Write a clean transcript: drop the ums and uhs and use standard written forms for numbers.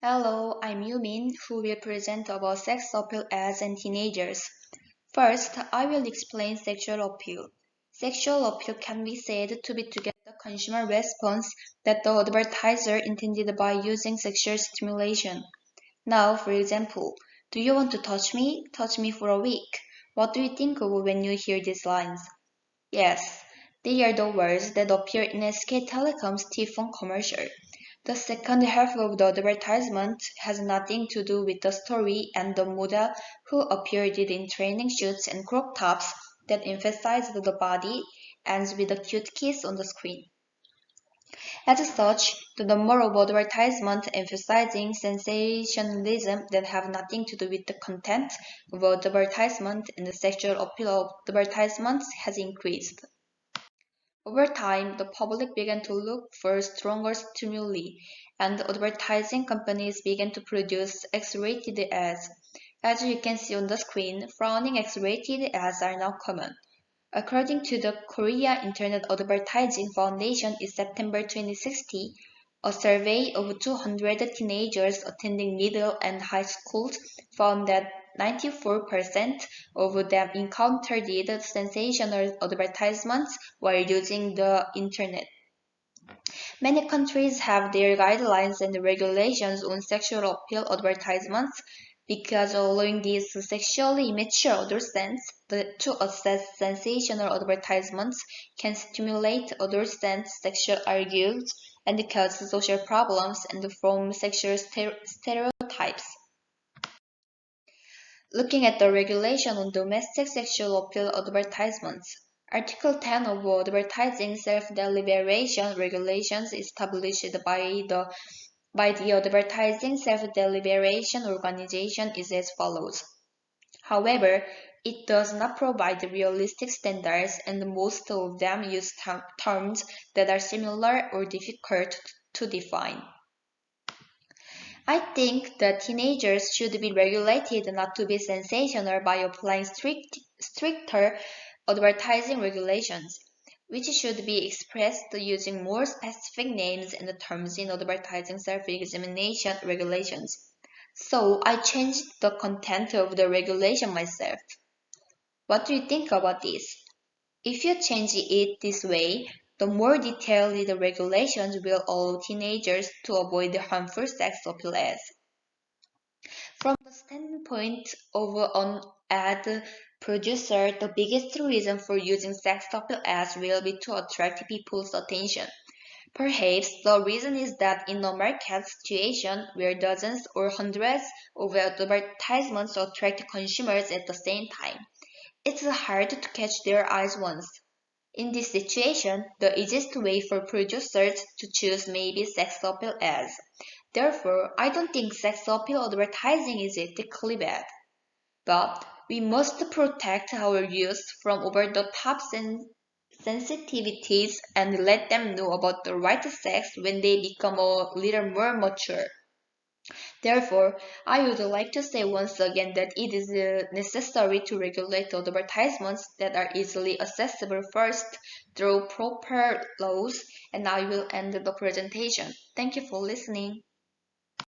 Hello, I'm Yumin, who will present about sex appeal ads and teenagers. First, I will explain sexual appeal. Sexual appeal can be said to be to get the consumer response that the advertiser intended by using sexual stimulation. Now, for example, do you want to touch me? Touch me for a week. What do you think of when you hear these lines? Yes, they are the words that appear in SK Telecom's telephone commercial. The second half of the advertisement has nothing to do with the story, and the model who appeared in training suits and crop tops that emphasized the body ends with a cute kiss on the screen. As such, the number of advertisements emphasizing sensationalism that have nothing to do with the content of advertisement and the sexual appeal of advertisements has increased. Over time, the public began to look for stronger stimuli, and advertising companies began to produce X-rated ads. As you can see on the screen, frowning X-rated ads are now common. According to the Korea Internet Advertising Foundation in September 2016, a survey of 200 teenagers attending middle and high schools found that 94% of them encountered sensational advertisements while using the internet. Many countries have their guidelines and regulations on sexual appeal advertisements because allowing these sexually immature adolescents to access sensational advertisements can stimulate adolescents' sexual urges and cause social problems and form sexual stereotypes. Looking at the regulation on domestic sexual appeal advertisements, Article 10 of Advertising Self-Deliberation Regulations established by the Advertising Self-Deliberation Organization is as follows. However, it does not provide realistic standards, and most of them use terms that are similar or difficult to define. I think that teenagers should be regulated not to be sensational by applying stricter advertising regulations, which should be expressed using more specific names and terms in advertising self-examination regulations. So I changed the content of the regulation myself. What do you think about this? If you change it this way, the more detailed the regulations will allow teenagers to avoid the harmful sex appeal ads. From the standpoint of an ad producer, the biggest reason for using sex appeal ads will be to attract people's attention. Perhaps the reason is that in a market situation where dozens or hundreds of advertisements attract consumers at the same time, it's hard to catch their eyes once. In this situation, the easiest way for producers to choose may be sex appeal ads. Therefore, I don't think sex appeal advertising is ethically bad. But we must protect our youth from over-the-top sensitivities and let them know about the right sex when they become a little more mature. Therefore, I would like to say once again that it is necessary to regulate advertisements that are easily accessible first through proper laws, and I will end the presentation. Thank you for listening.